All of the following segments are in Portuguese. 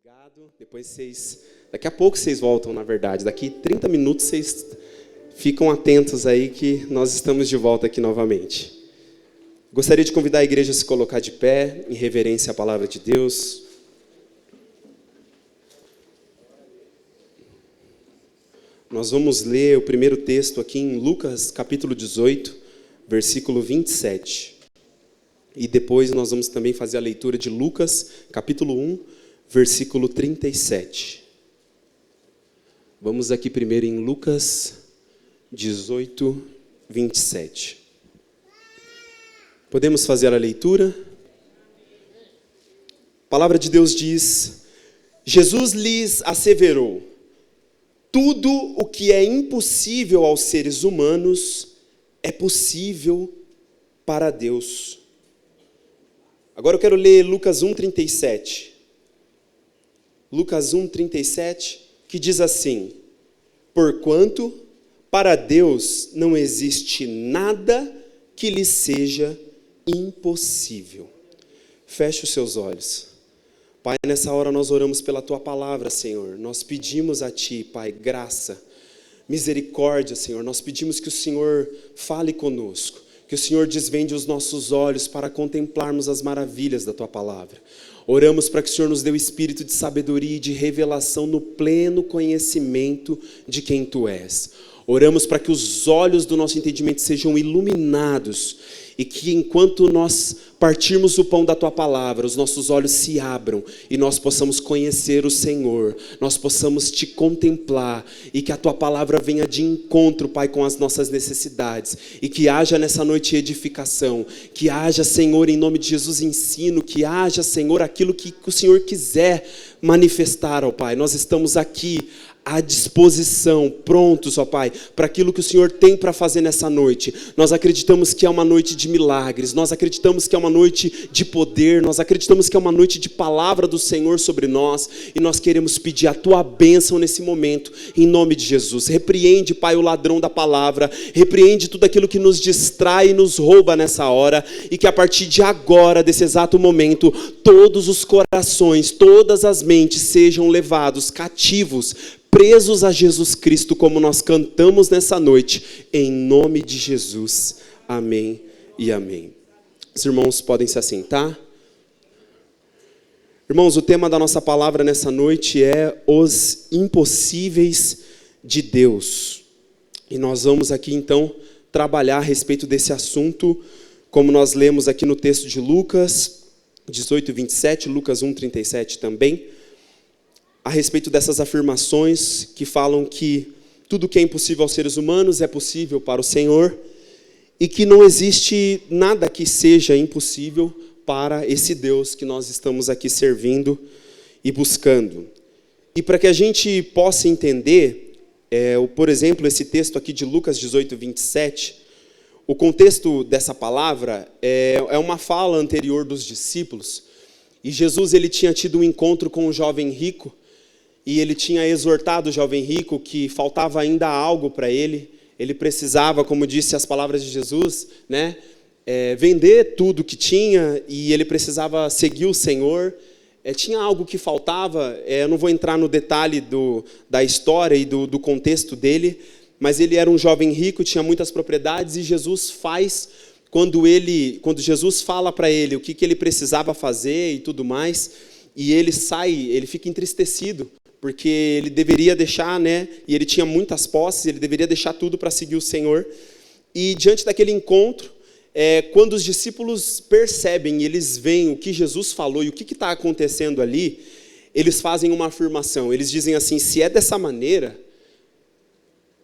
Obrigado. Daqui a pouco vocês voltam, na verdade. Daqui 30 minutos vocês ficam atentos aí que nós estamos de volta aqui novamente. Gostaria de convidar a igreja a se colocar de pé, em reverência à palavra de Deus. Nós vamos ler o primeiro texto aqui em Lucas, capítulo 18, versículo 27. E depois nós vamos também fazer a leitura de Lucas, capítulo 1, versículo 37. Vamos aqui primeiro em Lucas 18, 27. Podemos fazer a leitura? A palavra de Deus diz: Jesus lhes asseverou: tudo o que é impossível aos seres humanos é possível para Deus. Agora eu quero ler Lucas 1:37. Lucas 1:37, que diz assim: porquanto para Deus não existe nada que lhe seja impossível. Feche os seus olhos. Pai, nessa hora nós oramos pela Tua palavra, Senhor. Nós pedimos a Ti, Pai, graça, misericórdia, Senhor. Nós pedimos que o Senhor fale conosco, que o Senhor desvende os nossos olhos para contemplarmos as maravilhas da Tua palavra. Oramos para que o Senhor nos dê o espírito de sabedoria e de revelação no pleno conhecimento de quem Tu és. Oramos para que os olhos do nosso entendimento sejam iluminados e que enquanto nós partirmos o pão da Tua palavra, os nossos olhos se abram e nós possamos conhecer o Senhor, nós possamos Te contemplar e que a Tua palavra venha de encontro, Pai, com as nossas necessidades e que haja nessa noite edificação, que haja, Senhor, em nome de Jesus, ensino, que haja, Senhor, aquilo que o Senhor quiser manifestar, ó Pai. Nós estamos aqui à disposição, prontos, ó Pai, para aquilo que o Senhor tem para fazer nessa noite. Nós acreditamos que é uma noite de milagres, nós acreditamos que é uma noite de poder, nós acreditamos que é uma noite de palavra do Senhor sobre nós, e nós queremos pedir a Tua bênção nesse momento, em nome de Jesus. Repreende, Pai, o ladrão da palavra, repreende tudo aquilo que nos distrai e nos rouba nessa hora, e que a partir de agora, desse exato momento, todos os corações, todas as mentes sejam levados cativos, presos a Jesus Cristo, como nós cantamos nessa noite, em nome de Jesus. Amém e amém. Os irmãos podem se assentar. Irmãos, o tema da nossa palavra nessa noite é os impossíveis de Deus. E nós vamos aqui então trabalhar a respeito desse assunto, como nós lemos aqui no texto de Lucas 18, 27, Lucas 1, 37 também, a respeito dessas afirmações que falam que tudo que é impossível aos seres humanos é possível para o Senhor e que não existe nada que seja impossível para esse Deus que nós estamos aqui servindo e buscando. E para que a gente possa entender, por exemplo, esse texto aqui de Lucas 18, 27, o contexto dessa palavra é uma fala anterior dos discípulos, e Jesus ele tinha tido um encontro com um jovem rico, e ele tinha exortado o jovem rico que faltava ainda algo para ele. Ele precisava, como disse as palavras de Jesus, né, vender tudo que tinha, e ele precisava seguir o Senhor. Tinha algo que faltava, eu não vou entrar no detalhe da história e do contexto dele, mas ele era um jovem rico, tinha muitas propriedades, e Jesus faz, quando Jesus fala para ele o que ele precisava fazer e tudo mais, e ele sai, ele fica entristecido, porque ele deveria deixar, né, e ele tinha muitas posses, ele deveria deixar tudo para seguir o Senhor. E diante daquele encontro, quando os discípulos percebem, eles veem o que Jesus falou e o que está acontecendo ali, eles fazem uma afirmação, eles dizem assim: se é dessa maneira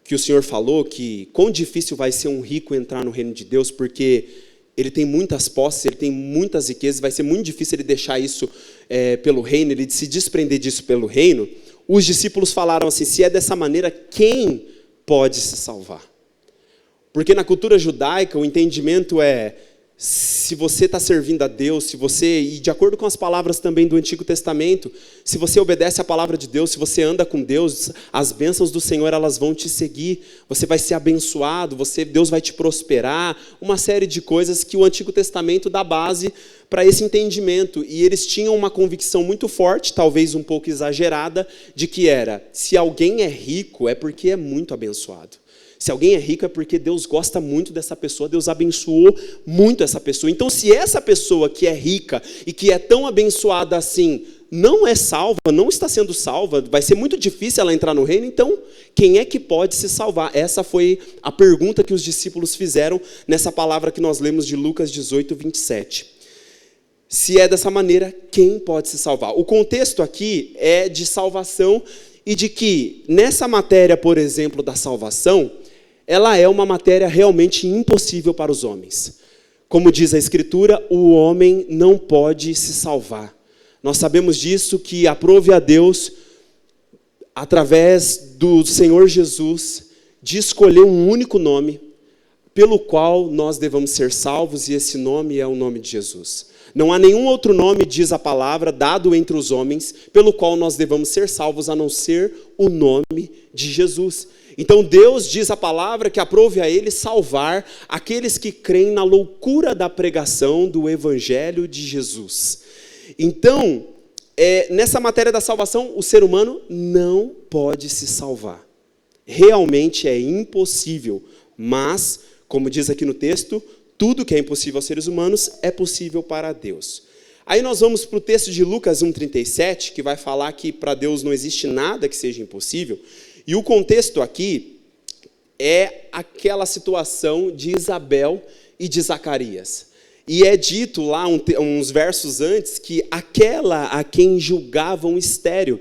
que o Senhor falou, que quão difícil vai ser um rico entrar no reino de Deus, porque ele tem muitas posses, ele tem muitas riquezas, vai ser muito difícil ele deixar isso pelo reino, ele se desprender disso pelo reino. Os discípulos falaram assim: se é dessa maneira, quem pode se salvar? Porque na cultura judaica o entendimento se você está servindo a Deus, e de acordo com as palavras também do Antigo Testamento, se você obedece à palavra de Deus, se você anda com Deus, as bênçãos do Senhor, elas vão te seguir, você vai ser abençoado, Deus vai te prosperar, uma série de coisas que o Antigo Testamento dá base para esse entendimento, e eles tinham uma convicção muito forte, talvez um pouco exagerada, de que se alguém é rico, é porque é muito abençoado. Se alguém é rico é porque Deus gosta muito dessa pessoa, Deus abençoou muito essa pessoa. Então, se essa pessoa que é rica e que é tão abençoada assim, não é salva, não está sendo salva, vai ser muito difícil ela entrar no reino, então quem é que pode se salvar? Essa foi a pergunta que os discípulos fizeram nessa palavra que nós lemos de Lucas 18, 27. Se é dessa maneira, quem pode se salvar? O contexto aqui é de salvação e de que nessa matéria, por exemplo, da salvação, ela é uma matéria realmente impossível para os homens. Como diz a Escritura, o homem não pode se salvar. Nós sabemos disso, que aprove a Deus, através do Senhor Jesus, de escolher um único nome, pelo qual nós devamos ser salvos, e esse nome é o nome de Jesus. Não há nenhum outro nome, diz a palavra, dado entre os homens, pelo qual nós devamos ser salvos, a não ser o nome de Jesus. Então Deus diz a palavra que aprove a Ele salvar aqueles que creem na loucura da pregação do Evangelho de Jesus. Então, nessa matéria da salvação, o ser humano não pode se salvar. Realmente é impossível, mas, como diz aqui no texto, tudo que é impossível aos seres humanos é possível para Deus. Aí nós vamos para o texto de Lucas 1,37, que vai falar que para Deus não existe nada que seja impossível. E o contexto aqui é aquela situação de Isabel e de Zacarias. E é dito lá uns versos antes que aquela a quem julgavam estéril.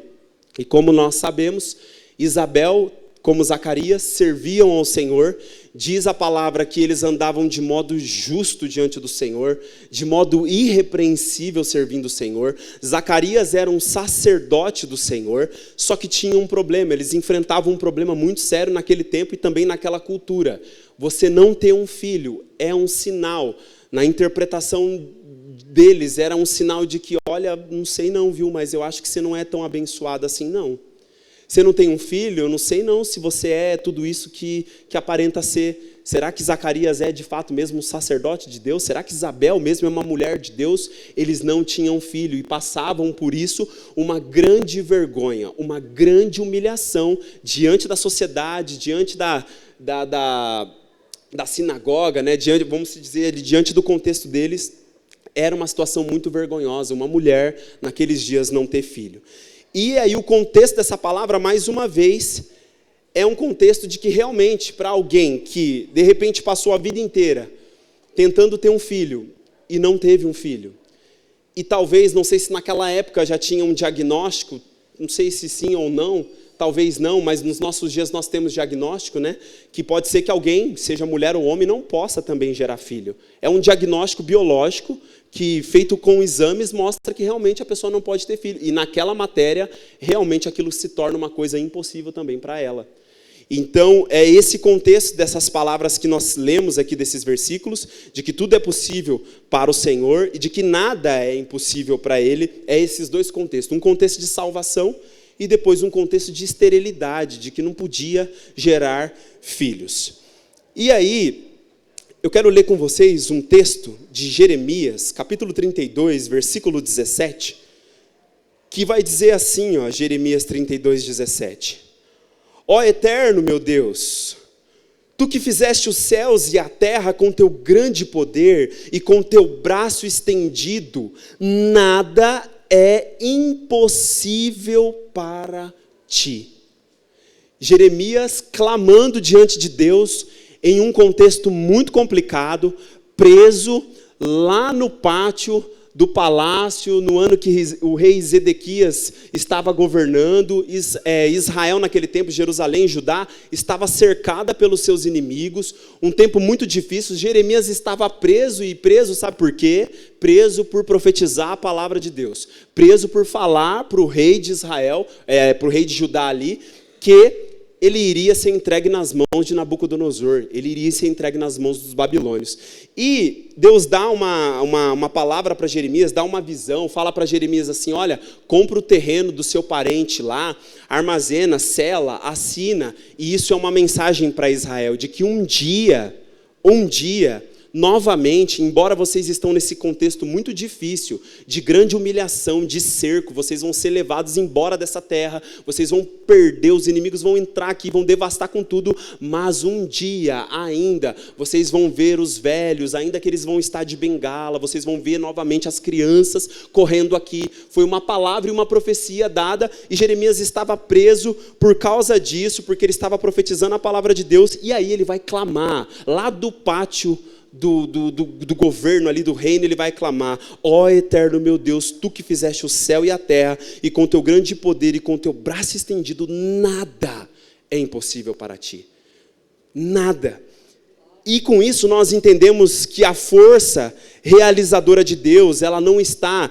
E como nós sabemos, Isabel, como Zacarias, serviam ao Senhor. Diz a palavra que eles andavam de modo justo diante do Senhor, de modo irrepreensível servindo o Senhor. Zacarias era um sacerdote do Senhor, só que tinha um problema, eles enfrentavam um problema muito sério naquele tempo e também naquela cultura. Você não ter um filho é um sinal, na interpretação deles, era um sinal de que, olha, não sei não, viu, mas eu acho que você não é tão abençoado assim, não. Você não tem um filho? Eu não sei não se você é tudo isso que aparenta ser. Será que Zacarias é de fato mesmo um sacerdote de Deus? Será que Isabel mesmo é uma mulher de Deus? Eles não tinham filho e passavam por isso uma grande vergonha, uma grande humilhação diante da sociedade, diante da sinagoga, né? Vamos dizer, diante do contexto deles. Era uma situação muito vergonhosa, uma mulher naqueles dias não ter filho. E aí o contexto dessa palavra, mais uma vez, é um contexto de que realmente, para alguém que de repente passou a vida inteira tentando ter um filho e não teve um filho, e talvez, não sei se naquela época já tinha um diagnóstico, não sei se sim ou não, talvez não, mas nos nossos dias nós temos diagnóstico, né? Que pode ser que alguém, seja mulher ou homem, não possa também gerar filho. É um diagnóstico biológico que, feito com exames, mostra que realmente a pessoa não pode ter filho. E naquela matéria, realmente aquilo se torna uma coisa impossível também para ela. Então, é esse contexto dessas palavras que nós lemos aqui, desses versículos, de que tudo é possível para o Senhor e de que nada é impossível para Ele, é esses dois contextos. Um contexto de salvação e depois um contexto de esterilidade, de que não podia gerar filhos. E aí, eu quero ler com vocês um texto de Jeremias, capítulo 32, versículo 17, que vai dizer assim, Jeremias 32, 17. Ó eterno, meu Deus, tu que fizeste os céus e a terra com teu grande poder e com teu braço estendido, nada é impossível para ti. Jeremias clamando diante de Deus em um contexto muito complicado, preso lá no pátio do palácio, no ano que o rei Zedequias estava governando. Israel naquele tempo, Jerusalém, Judá, estava cercada pelos seus inimigos, um tempo muito difícil. Jeremias estava preso, e preso sabe por quê? Preso por profetizar a palavra de Deus, preso por falar para o rei de Israel, para o rei de Judá ali, que ele iria ser entregue nas mãos de Nabucodonosor, ele iria ser entregue nas mãos dos babilônios. E Deus dá uma palavra para Jeremias, dá uma visão, fala para Jeremias assim, olha, compra o terreno do seu parente lá, armazena, sela, assina, e isso é uma mensagem para Israel, de que um dia, novamente, embora vocês estão nesse contexto muito difícil, de grande humilhação, de cerco, vocês vão ser levados embora dessa terra, vocês vão perder, os inimigos vão entrar aqui, vão devastar com tudo, mas um dia ainda, vocês vão ver os velhos, ainda que eles vão estar de bengala, vocês vão ver novamente as crianças correndo aqui. Foi uma palavra e uma profecia dada, e Jeremias estava preso por causa disso, porque ele estava profetizando a palavra de Deus, e aí ele vai clamar, lá do pátio do governo ali, do reino, ele vai clamar, ó eterno meu Deus, tu que fizeste o céu e a terra, e com teu grande poder e com teu braço estendido, nada é impossível para ti. Nada. E com isso nós entendemos que a força realizadora de Deus, ela não está,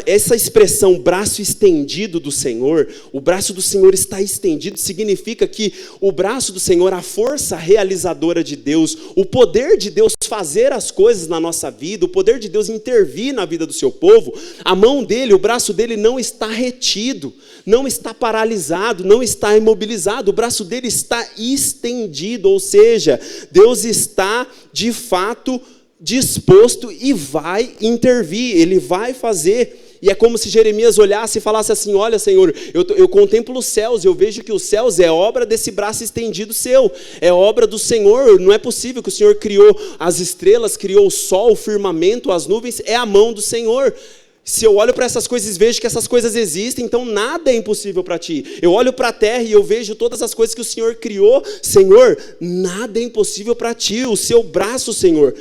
essa expressão braço estendido do Senhor, o braço do Senhor está estendido, significa que o braço do Senhor, a força realizadora de Deus, o poder de Deus fazer as coisas na nossa vida, o poder de Deus intervir na vida do seu povo, a mão dele, o braço dele não está retido, não está paralisado, não está imobilizado, o braço dele está estendido, ou seja, Deus está de fato disposto e vai intervir, ele vai fazer. E é como se Jeremias olhasse e falasse assim, olha Senhor, eu contemplo os céus, eu vejo que os céus é obra desse braço estendido seu, é obra do Senhor, não é possível que o Senhor criou as estrelas, criou o sol, o firmamento, as nuvens, é a mão do Senhor. Se eu olho para essas coisas e vejo que essas coisas existem, então nada é impossível para ti. Eu olho para a terra e eu vejo todas as coisas que o Senhor criou, Senhor, nada é impossível para ti, o seu braço, Senhor.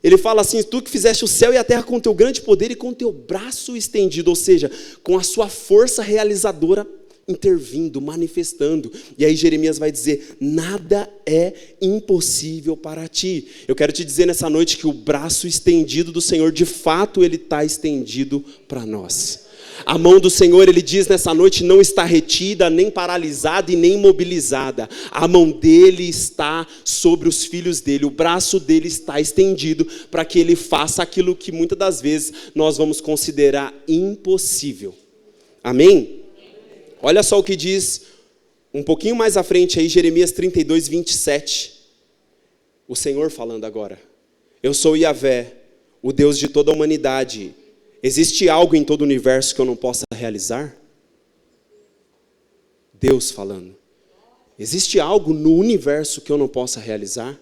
Ele fala assim, tu que fizeste o céu e a terra com teu grande poder e com teu braço estendido, ou seja, com a sua força realizadora intervindo, manifestando. E aí Jeremias vai dizer, nada é impossível para ti. Eu quero te dizer nessa noite que o braço estendido do Senhor, de fato, ele está estendido para nós. A mão do Senhor, ele diz nessa noite, não está retida, nem paralisada e nem imobilizada. A mão dele está sobre os filhos dele, o braço dele está estendido para que ele faça aquilo que muitas das vezes nós vamos considerar impossível. Amém? Olha só o que diz um pouquinho mais à frente aí, Jeremias 32, 27. O Senhor falando agora. Eu sou Yahvé, o Deus de toda a humanidade. Existe algo em todo o universo que eu não possa realizar? Deus falando. Existe algo no universo que eu não possa realizar?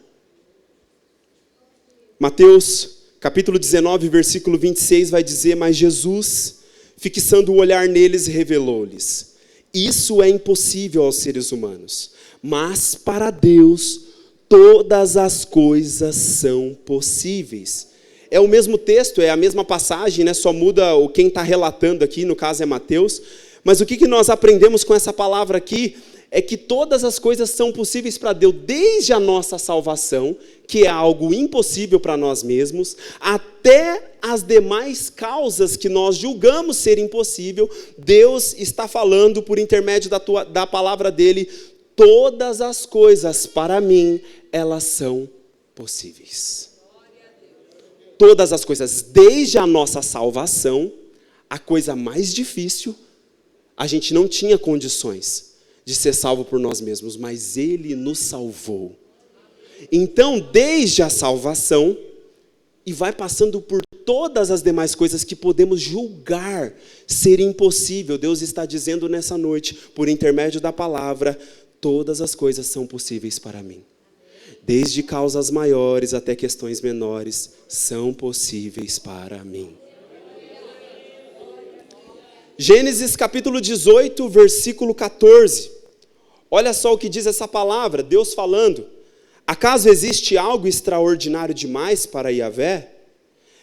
Mateus, capítulo 19, versículo 26, vai dizer, mas Jesus, fixando o olhar neles, revelou-lhes, isso é impossível aos seres humanos, mas para Deus todas as coisas são possíveis. É o mesmo texto, é a mesma passagem, né? Só muda quem está relatando aqui, no caso é Mateus. Mas o que nós aprendemos com essa palavra aqui é que todas as coisas são possíveis para Deus, desde a nossa salvação, que é algo impossível para nós mesmos, até as demais causas que nós julgamos ser impossível. Deus está falando por intermédio da palavra dele, todas as coisas para mim, elas são possíveis. Todas as coisas, desde a nossa salvação, a coisa mais difícil, a gente não tinha condições de ser salvo por nós mesmos, mas ele nos salvou. Então, desde a salvação, e vai passando por todas as demais coisas que podemos julgar ser impossível, Deus está dizendo nessa noite, por intermédio da palavra, todas as coisas são possíveis para mim. Desde causas maiores até questões menores, são possíveis para mim. Gênesis capítulo 18, versículo 14. Olha só o que diz essa palavra, Deus falando. Acaso existe algo extraordinário demais para Yahvé?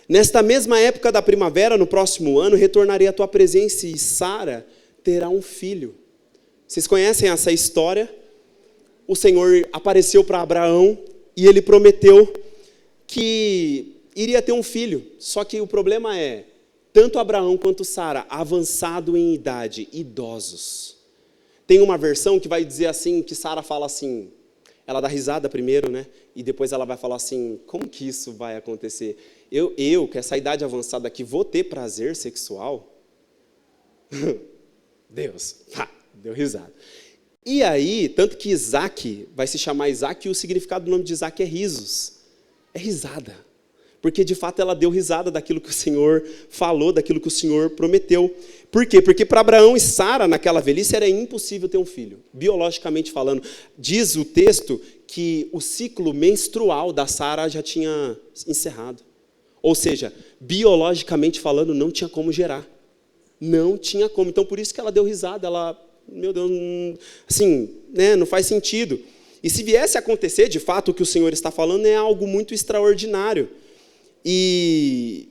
Nesta mesma época da primavera, no próximo ano, retornarei à tua presença e Sara terá um filho. Vocês conhecem essa história? O Senhor apareceu para Abraão e ele prometeu que iria ter um filho. Só que o problema é, tanto Abraão quanto Sara, avançado em idade, idosos. Tem uma versão que vai dizer assim, que Sara fala assim, ela dá risada primeiro, né? E depois ela vai falar assim, como que isso vai acontecer? Eu, com essa idade avançada aqui, vou ter prazer sexual? Deus, deu risada. E aí, tanto que Isaac vai se chamar Isaac, e o significado do nome de Isaac é risos. É risada. Porque, de fato, ela deu risada daquilo que o Senhor falou, daquilo que o Senhor prometeu. Por quê? Porque para Abraão e Sara, naquela velhice, era impossível ter um filho. Biologicamente falando, diz o texto que o ciclo menstrual da Sara já tinha encerrado. Ou seja, biologicamente falando, não tinha como gerar. Não tinha como. Então, por isso que ela deu risada. Ela, meu Deus, assim, né, não faz sentido. E se viesse a acontecer, de fato, o que o Senhor está falando é algo muito extraordinário. E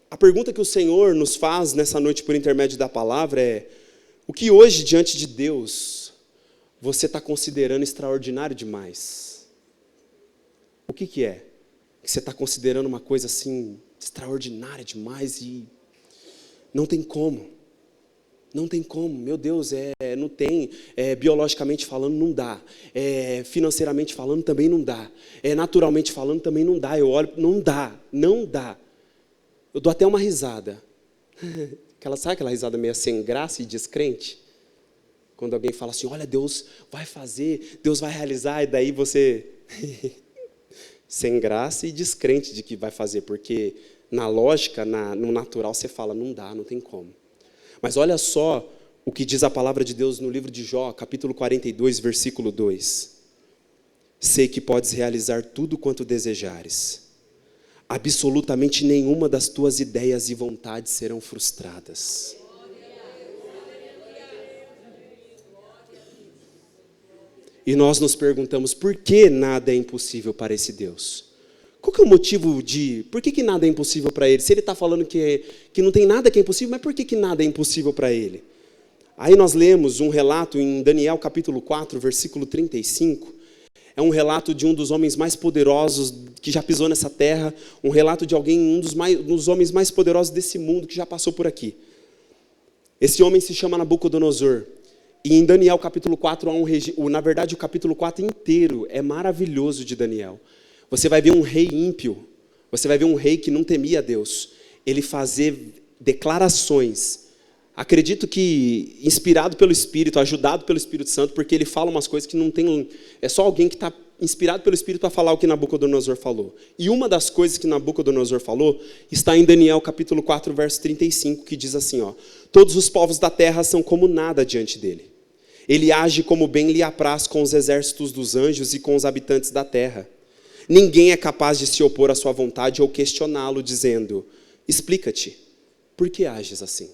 a pergunta que o Senhor nos faz nessa noite por intermédio da palavra é: o que hoje, diante de Deus, você está considerando extraordinário demais? O que é? Que você está considerando uma coisa assim, extraordinária demais e não tem como. Não tem como, meu Deus, não tem, biologicamente falando não dá, financeiramente falando também não dá, naturalmente falando também não dá, eu olho, não dá. Eu dou até uma risada, sabe aquela risada meio sem graça e descrente? Quando alguém fala assim, olha, Deus vai fazer, Deus vai realizar, e daí você, sem graça e descrente de que vai fazer, porque na lógica, no natural você fala, não dá, não tem como. Mas olha só o que diz a palavra de Deus no livro de Jó, capítulo 42, versículo 2. Sei que podes realizar tudo quanto desejares. Absolutamente nenhuma das tuas ideias e vontades serão frustradas. E nós nos perguntamos, por que nada é impossível para esse Deus? Qual que é o motivo por que nada é impossível para ele? Se ele está falando que não tem nada que é impossível, mas por que nada é impossível para ele? Aí nós lemos um relato em Daniel capítulo 4, versículo 35. É um relato de um dos homens mais poderosos que já pisou nessa terra. Um relato de alguém, um dos homens mais poderosos desse mundo que já passou por aqui. Esse homem se chama Nabucodonosor. E em Daniel capítulo 4, na verdade o capítulo 4 inteiro é maravilhoso de Daniel. Você vai ver um rei ímpio, você vai ver um rei que não temia a Deus, ele fazer declarações, acredito que inspirado pelo Espírito, ajudado pelo Espírito Santo, porque ele fala umas coisas que não tem, é só alguém que está inspirado pelo Espírito para falar o que Nabucodonosor falou. E uma das coisas que Nabucodonosor falou está em Daniel capítulo 4, verso 35, que diz assim, todos os povos da terra são como nada diante dele. Ele age como bem lhe apraz com os exércitos dos anjos e com os habitantes da terra. Ninguém é capaz de se opor à sua vontade ou questioná-lo, dizendo, explica-te, por que ages assim?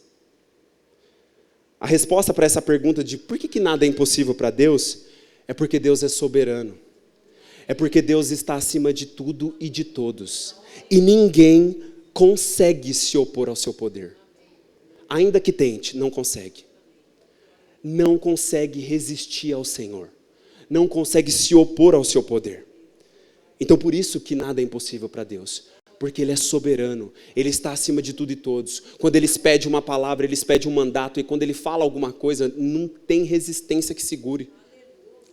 A resposta para essa pergunta de por que nada é impossível para Deus, é porque Deus é soberano. É porque Deus está acima de tudo e de todos. E ninguém consegue se opor ao seu poder. Ainda que tente, não consegue. Não consegue resistir ao Senhor. Não consegue se opor ao seu poder. Então, por isso que nada é impossível para Deus. Porque Ele é soberano. Ele está acima de tudo e todos. Quando Ele pede uma palavra, Ele pede um mandato. E quando Ele fala alguma coisa, não tem resistência que segure.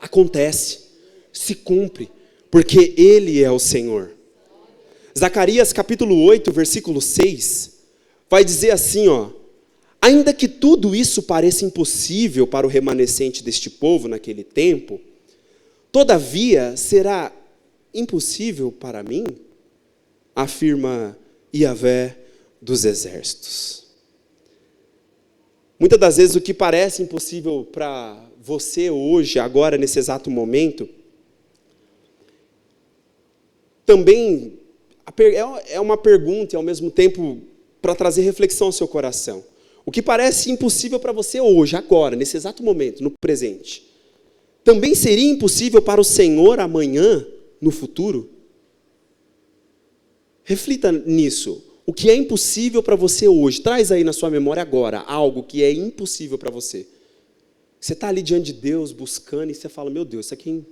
Acontece. Se cumpre. Porque Ele é o Senhor. Zacarias capítulo 8, versículo 6. Vai dizer assim, ainda que tudo isso pareça impossível para o remanescente deste povo naquele tempo, todavia será impossível para mim, afirma Yahvé dos exércitos. Muitas das vezes o que parece impossível para você hoje, agora, nesse exato momento, também é uma pergunta e ao mesmo tempo para trazer reflexão ao seu coração. O que parece impossível para você hoje, agora, nesse exato momento, no presente, também seria impossível para o Senhor amanhã, no futuro? Reflita nisso. O que é impossível para você hoje? Traz aí na sua memória agora algo que é impossível para você. Você está ali diante de Deus buscando e você fala, meu Deus, isso aqui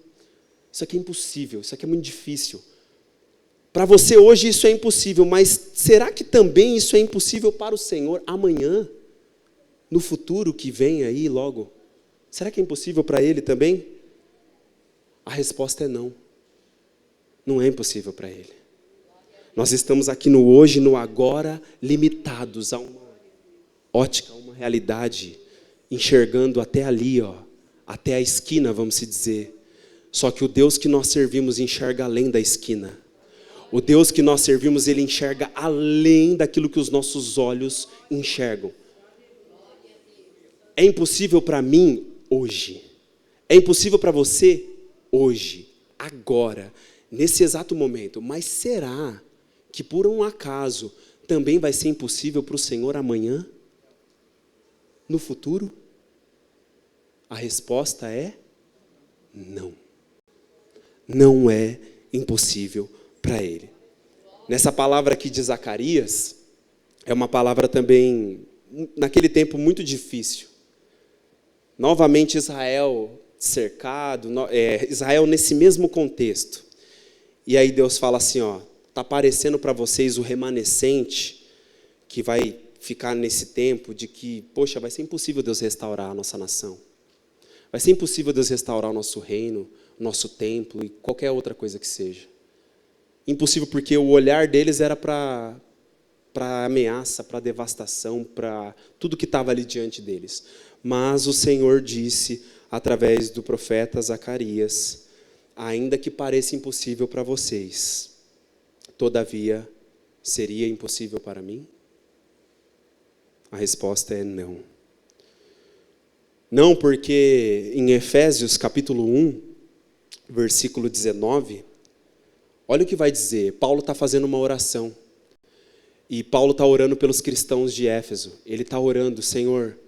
é impossível, isso aqui é muito difícil. Para você hoje isso é impossível, mas será que também isso é impossível para o Senhor amanhã? No futuro que vem aí logo? Será que é impossível para Ele também? A resposta é não. Não é impossível para Ele. Nós estamos aqui no hoje, no agora, limitados a uma ótica, a uma realidade, enxergando até ali, até a esquina, vamos se dizer. Só que o Deus que nós servimos enxerga além da esquina. O Deus que nós servimos, Ele enxerga além daquilo que os nossos olhos enxergam. É impossível para mim hoje. É impossível para você hoje, agora, nesse exato momento. Mas será que por um acaso também vai ser impossível para o Senhor amanhã? No futuro? A resposta é não. Não é impossível para Ele. Nessa palavra aqui de Zacarias, é uma palavra também, naquele tempo, muito difícil. Novamente Israel cercado, Israel nesse mesmo contexto. E aí Deus fala assim, está aparecendo para vocês o remanescente que vai ficar nesse tempo de que, poxa, vai ser impossível Deus restaurar a nossa nação. Vai ser impossível Deus restaurar o nosso reino, o nosso templo e qualquer outra coisa que seja. Impossível porque o olhar deles era para ameaça, para devastação, para tudo que estava ali diante deles. Mas o Senhor disse, através do profeta Zacarias, ainda que pareça impossível para vocês, todavia, seria impossível para mim? A resposta é não. Não, porque em Efésios capítulo 1, versículo 19, olha o que vai dizer. Paulo está fazendo uma oração. E Paulo está orando pelos cristãos de Éfeso. Ele está orando, Senhor,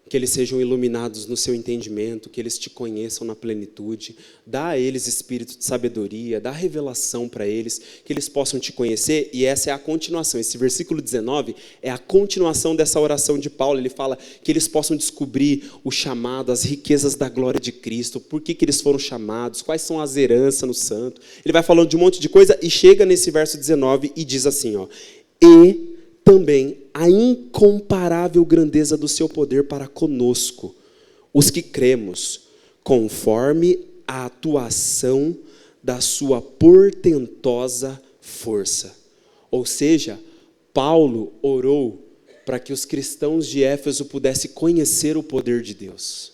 que eles sejam iluminados no seu entendimento, que eles te conheçam na plenitude, dá a eles espírito de sabedoria, dá revelação para eles, que eles possam te conhecer, e essa é a continuação, esse versículo 19 é a continuação dessa oração de Paulo. Ele fala que eles possam descobrir o chamado, as riquezas da glória de Cristo, por que eles foram chamados, quais são as heranças no santo. Ele vai falando de um monte de coisa e chega nesse verso 19 e diz assim, e também a incomparável grandeza do seu poder para conosco, os que cremos, conforme a atuação da sua portentosa força. Ou seja, Paulo orou para que os cristãos de Éfeso pudessem conhecer o poder de Deus.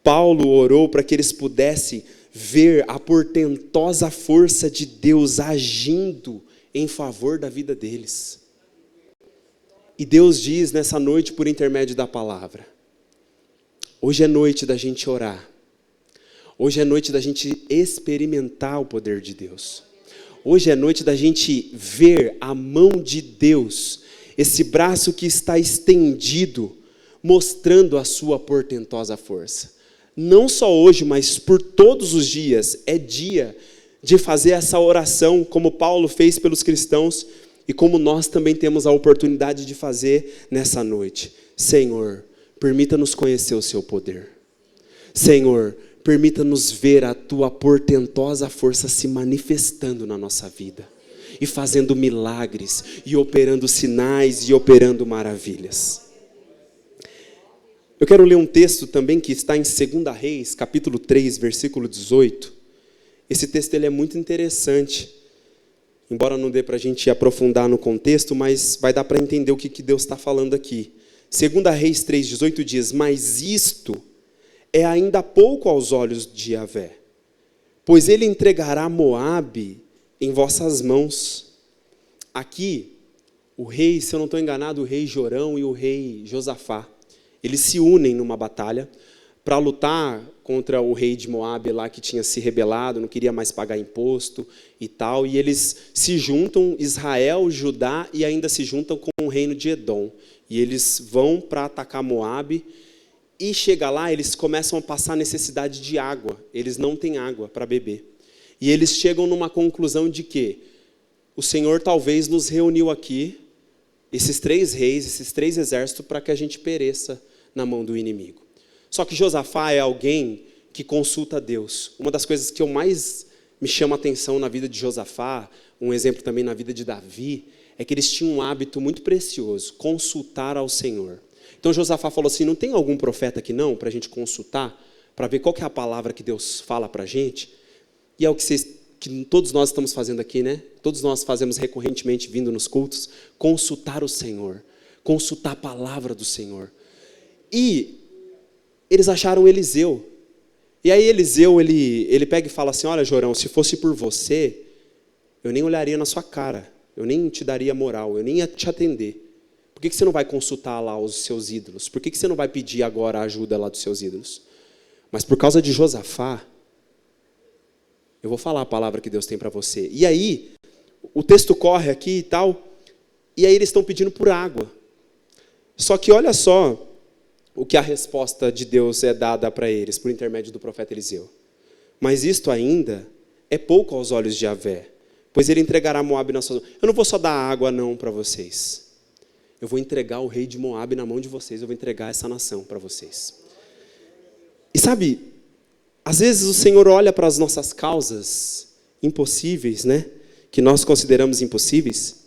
Paulo orou para que eles pudessem ver a portentosa força de Deus agindo em favor da vida deles. E Deus diz nessa noite por intermédio da palavra, hoje é noite da gente orar, hoje é noite da gente experimentar o poder de Deus, hoje é noite da gente ver a mão de Deus, esse braço que está estendido, mostrando a sua portentosa força. Não só hoje, mas por todos os dias, é dia de fazer essa oração, como Paulo fez pelos cristãos, e como nós também temos a oportunidade de fazer nessa noite. Senhor, permita-nos conhecer o seu poder. Senhor, permita-nos ver a tua portentosa força se manifestando na nossa vida. E fazendo milagres, e operando sinais, e operando maravilhas. Eu quero ler um texto também que está em 2 Reis, capítulo 3, versículo 18. Esse texto ele é muito interessante. Embora não dê para a gente aprofundar no contexto, mas vai dar para entender o que Deus está falando aqui. 2 Reis 3,18 diz, mas isto é ainda pouco aos olhos de Yahvé, pois ele entregará Moabe em vossas mãos. Aqui, o rei, se eu não estou enganado, o rei Jorão e o rei Josafá, eles se unem numa batalha para lutar contra o rei de Moabe lá que tinha se rebelado, não queria mais pagar imposto e tal, e eles se juntam, Israel, Judá, e ainda se juntam com o reino de Edom, e eles vão para atacar Moabe, e chega lá, eles começam a passar necessidade de água, eles não têm água para beber, e eles chegam numa conclusão de que o Senhor talvez nos reuniu aqui, esses 3 reis, esses 3 exércitos, para que a gente pereça na mão do inimigo. Só que Josafá é alguém que consulta a Deus. Uma das coisas que eu mais me chama a atenção na vida de Josafá, um exemplo também na vida de Davi, é que eles tinham um hábito muito precioso, consultar ao Senhor. Então Josafá falou assim, não tem algum profeta aqui não, para a gente consultar, para ver qual que é a palavra que Deus fala para a gente? E é o que todos nós estamos fazendo aqui, né? Todos nós fazemos recorrentemente, vindo nos cultos, consultar o Senhor, consultar a palavra do Senhor. E eles acharam Eliseu. E aí Eliseu, ele pega e fala assim, olha Jorão, se fosse por você, eu nem olharia na sua cara, eu nem te daria moral, eu nem ia te atender. Por que você não vai consultar lá os seus ídolos? Por que você não vai pedir agora a ajuda lá dos seus ídolos? Mas por causa de Josafá, eu vou falar a palavra que Deus tem para você. E aí, o texto corre aqui e tal, e aí eles estão pedindo por água. Só que olha só o que a resposta de Deus é dada para eles, por intermédio do profeta Eliseu. Mas isto ainda é pouco aos olhos de Yahvé, pois ele entregará Moabe na sua mão. Eu não vou só dar água não para vocês. Eu vou entregar o rei de Moabe na mão de vocês, eu vou entregar essa nação para vocês. E sabe, às vezes o Senhor olha para as nossas causas impossíveis, né? Que nós consideramos impossíveis,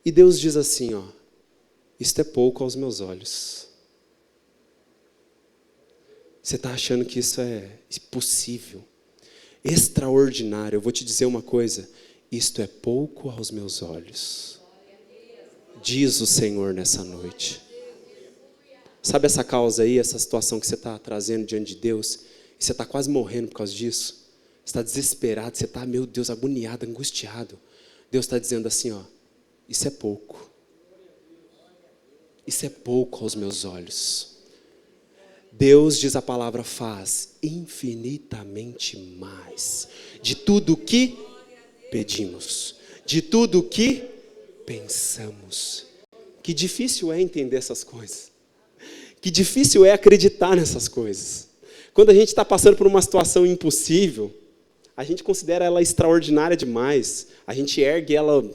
e Deus diz assim, ó, isto é pouco aos meus olhos. Você está achando que isso é impossível, extraordinário. Eu vou te dizer uma coisa, isto é pouco aos meus olhos. Diz o Senhor nessa noite. Sabe essa causa aí, essa situação que você está trazendo diante de Deus, e você está quase morrendo por causa disso? Você está desesperado, você está, meu Deus, agoniado, angustiado. Deus está dizendo assim, ó, isso é pouco. Isso é pouco aos meus olhos. Deus, diz a palavra, faz infinitamente mais de tudo o que pedimos, de tudo o que pensamos. Que difícil é entender essas coisas. Que difícil é acreditar nessas coisas. Quando a gente está passando por uma situação impossível, a gente considera ela extraordinária demais. A gente ergue ela,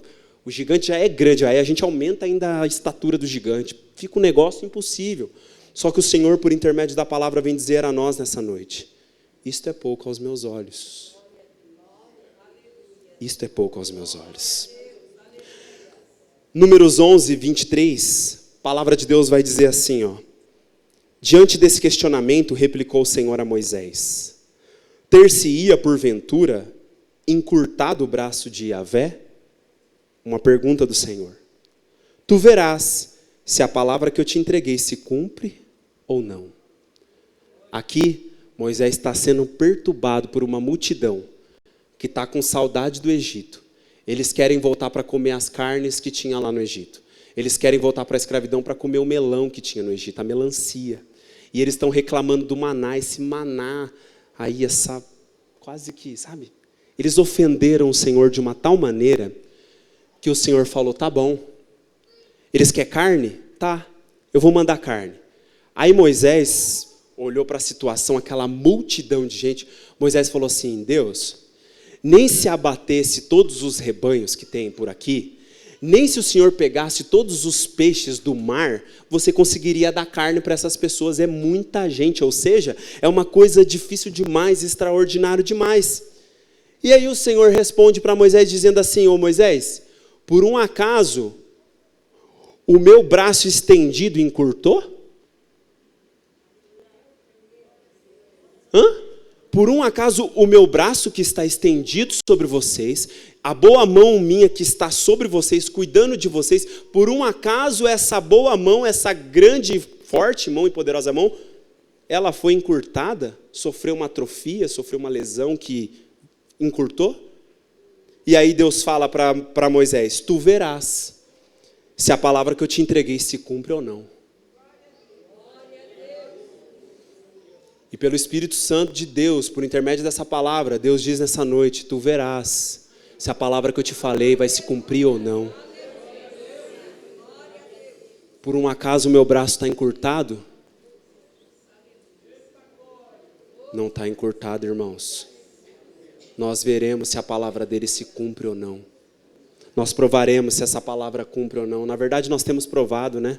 o gigante já é grande, aí a gente aumenta ainda a estatura do gigante. Fica um negócio impossível. Só que o Senhor, por intermédio da palavra, vem dizer a nós nessa noite, isto é pouco aos meus olhos. Isto é pouco aos meus olhos. Números 11, 23, a palavra de Deus vai dizer assim, ó. Diante desse questionamento, replicou o Senhor a Moisés, ter-se-ia, porventura, encurtado o braço de Yahvé? Uma pergunta do Senhor. Tu verás se a palavra que eu te entreguei se cumpre ou não. Aqui, Moisés está sendo perturbado por uma multidão que está com saudade do Egito. Eles querem voltar para comer as carnes que tinha lá no Egito. Eles querem voltar para a escravidão para comer o melão que tinha no Egito, a melancia. E eles estão reclamando do maná, esse maná, aí essa, quase que, sabe? Eles ofenderam o Senhor de uma tal maneira que o Senhor falou, tá bom. Eles querem carne? Tá, eu vou mandar carne. Aí Moisés olhou para a situação, aquela multidão de gente. Moisés falou assim, Deus, nem se abatesse todos os rebanhos que tem por aqui, nem se o Senhor pegasse todos os peixes do mar, você conseguiria dar carne para essas pessoas. É muita gente, ou seja, é uma coisa difícil demais, extraordinário demais. E aí o Senhor responde para Moisés dizendo assim, ô Moisés, por um acaso o meu braço estendido encurtou? Por um acaso o meu braço que está estendido sobre vocês, a boa mão minha que está sobre vocês, cuidando de vocês, por um acaso essa boa mão, essa grande, forte mão e poderosa mão, ela foi encurtada? Sofreu uma atrofia, sofreu uma lesão que encurtou? E aí Deus fala para Moisés, tu verás se a palavra que eu te entreguei se cumpre ou não. E pelo Espírito Santo de Deus, por intermédio dessa palavra, Deus diz nessa noite, tu verás se a palavra que eu te falei vai se cumprir ou não. Por um acaso o meu braço está encurtado? Não está encurtado, irmãos. Nós veremos se a palavra dele se cumpre ou não. Nós provaremos se essa palavra cumpre ou não. Na verdade, nós temos provado, né?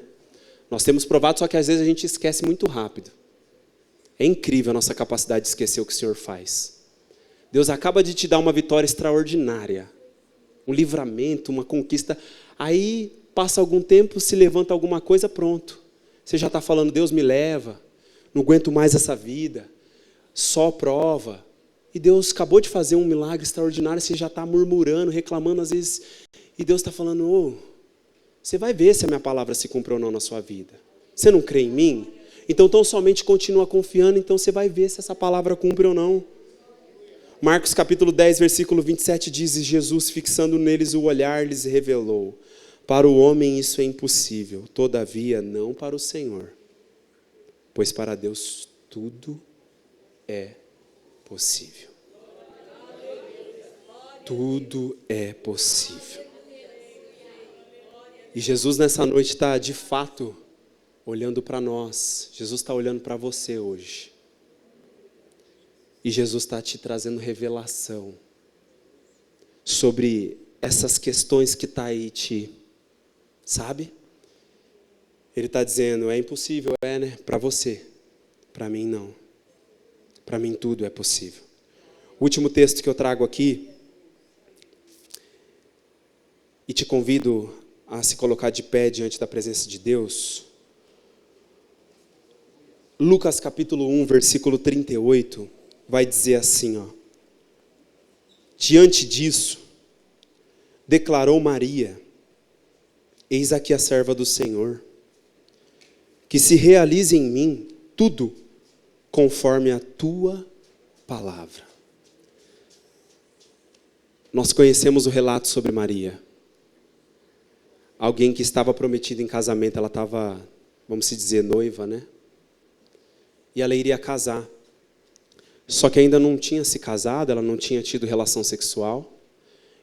Nós temos provado, só que às vezes a gente esquece muito rápido. É incrível a nossa capacidade de esquecer o que o Senhor faz. Deus acaba de te dar uma vitória extraordinária. Um livramento, uma conquista. Aí, passa algum tempo, se levanta alguma coisa, pronto. Você já está falando, Deus me leva, não aguento mais essa vida, só prova. E Deus acabou de fazer um milagre extraordinário, você já está murmurando, reclamando às vezes. E Deus está falando, você vai ver se a minha palavra se cumpre ou não na sua vida. Você não crê em mim? Então tão somente continua confiando, então você vai ver se essa palavra cumpre ou não. Marcos capítulo 10, versículo 27 diz, e Jesus, fixando neles o olhar, lhes revelou, para o homem isso é impossível, todavia não para o Senhor, pois para Deus tudo é possível. Tudo é possível. E Jesus nessa noite está de fato olhando para nós. Jesus está olhando para você hoje. E Jesus está te trazendo revelação sobre essas questões que está aí, sabe? Ele está dizendo, é impossível, né? Para você. Para mim não. Para mim tudo é possível. O último texto que eu trago aqui, e te convido a se colocar de pé diante da presença de Deus. Lucas capítulo 1, versículo 38, vai dizer assim, diante disso, declarou Maria, eis aqui a serva do Senhor, que se realize em mim tudo conforme a tua palavra. Nós conhecemos o relato sobre Maria. Alguém que estava prometido em casamento, ela estava, vamos dizer, noiva, né? E ela iria casar. Só que ainda não tinha se casado, ela não tinha tido relação sexual.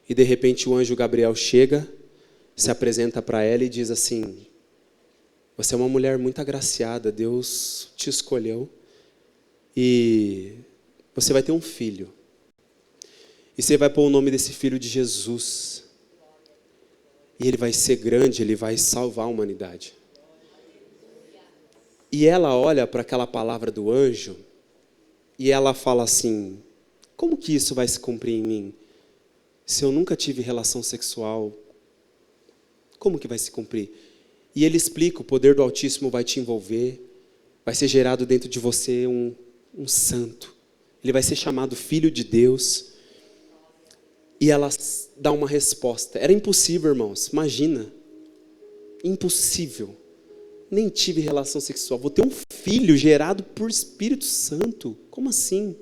E de repente o anjo Gabriel chega, se apresenta para ela e diz assim, você é uma mulher muito agraciada, Deus te escolheu. E você vai ter um filho. E você vai pôr o nome desse filho de Jesus. E ele vai ser grande, ele vai salvar a humanidade. E ela olha para aquela palavra do anjo e ela fala assim, como que isso vai se cumprir em mim? Se eu nunca tive relação sexual, como que vai se cumprir? E ele explica, o poder do Altíssimo vai te envolver, vai ser gerado dentro de você um santo. Ele vai ser chamado Filho de Deus. E ela dá uma resposta. Era impossível, irmãos. Imagina. Impossível. Nem tive relação sexual. Vou ter um filho gerado por Espírito Santo. Como assim?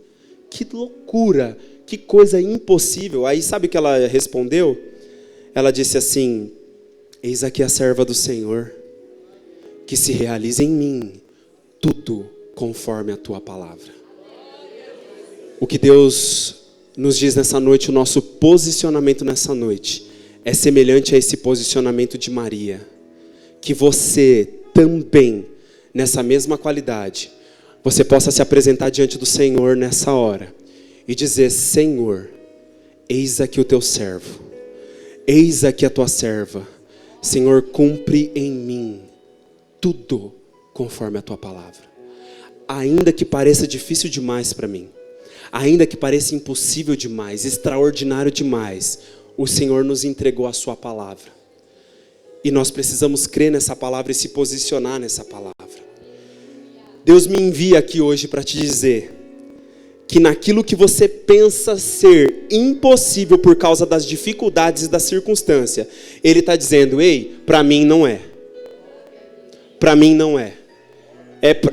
Que loucura. Que coisa impossível. Aí sabe o que ela respondeu? Ela disse assim, eis aqui a serva do Senhor, que se realize em mim tudo conforme a tua palavra. O que Deus nos diz nessa noite, o nosso posicionamento nessa noite é semelhante a esse posicionamento de Maria. Que você também, nessa mesma qualidade, você possa se apresentar diante do Senhor nessa hora e dizer, Senhor, eis aqui o teu servo, eis aqui a tua serva. Senhor, cumpre em mim tudo conforme a tua palavra. Ainda que pareça difícil demais para mim, ainda que pareça impossível demais, extraordinário demais, o Senhor nos entregou a sua palavra. E nós precisamos crer nessa palavra e se posicionar nessa palavra. Deus me envia aqui hoje para te dizer que naquilo que você pensa ser impossível por causa das dificuldades e da circunstância, Ele está dizendo, ei, para mim não é. Para mim não é.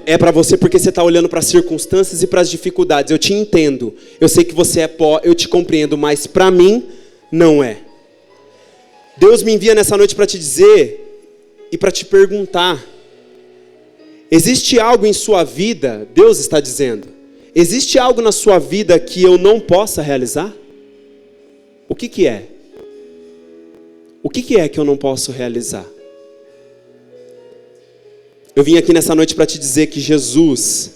É para você porque você está olhando para as circunstâncias e para as dificuldades. Eu te entendo. Eu sei que você é pó, eu te compreendo, mas para mim não é. Deus me envia nessa noite para te dizer e para te perguntar. Existe algo em sua vida, Deus está dizendo, existe algo na sua vida que eu não possa realizar? O que é? O que é que eu não posso realizar? Eu vim aqui nessa noite para te dizer que Jesus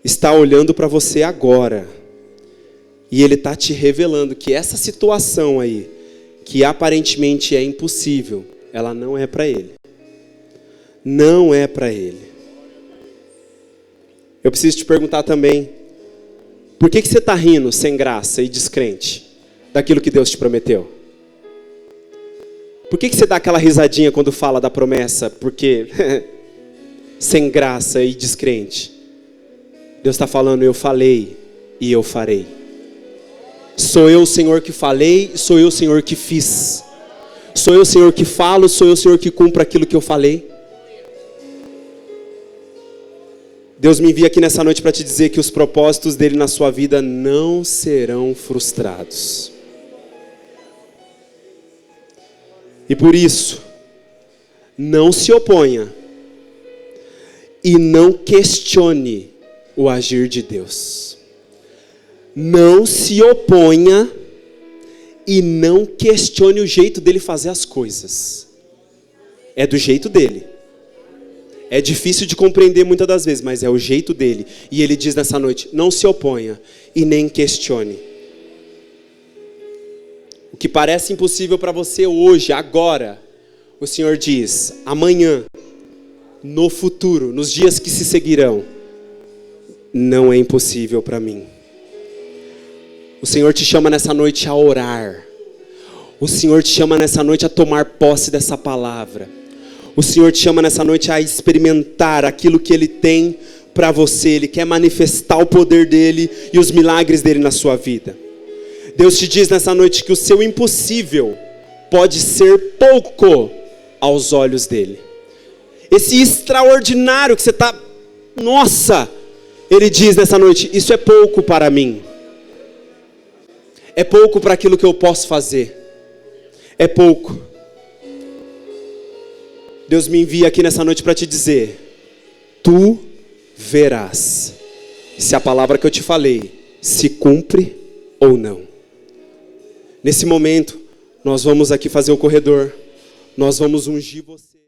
está olhando para você agora. E Ele está te revelando que essa situação aí, que aparentemente é impossível, ela não é para Ele. Não é para Ele. Eu preciso te perguntar também, por que você está rindo sem graça e descrente daquilo que Deus te prometeu? Por que você dá aquela risadinha quando fala da promessa? Porque sem graça e descrente. Deus está falando, eu falei e eu farei. Sou eu, Senhor, que falei, sou eu, Senhor, que fiz. Sou eu, Senhor, que falo, sou eu, Senhor, que cumpro aquilo que eu falei. Deus me envia aqui nessa noite para te dizer que os propósitos dele na sua vida não serão frustrados. E por isso, não se oponha e não questione o agir de Deus. Não se oponha e não questione o jeito dele fazer as coisas. É do jeito dele. É difícil de compreender muitas das vezes, mas é o jeito dele. E ele diz nessa noite, não se oponha e nem questione. O que parece impossível para você hoje, agora, o Senhor diz, amanhã, no futuro, nos dias que se seguirão, não é impossível para mim. O Senhor te chama nessa noite a orar. O Senhor te chama nessa noite a tomar posse dessa palavra. O Senhor te chama nessa noite a experimentar aquilo que Ele tem para você. Ele quer manifestar o poder dEle e os milagres dEle na sua vida. Deus te diz nessa noite que o seu impossível pode ser pouco aos olhos dEle. Esse extraordinário que você está... Nossa! Ele diz nessa noite, isso é pouco para mim. É pouco para aquilo que eu posso fazer. É pouco. Deus me envia aqui nessa noite para te dizer, tu verás se a palavra que eu te falei se cumpre ou não. Nesse momento, nós vamos aqui fazer o corredor, nós vamos ungir você.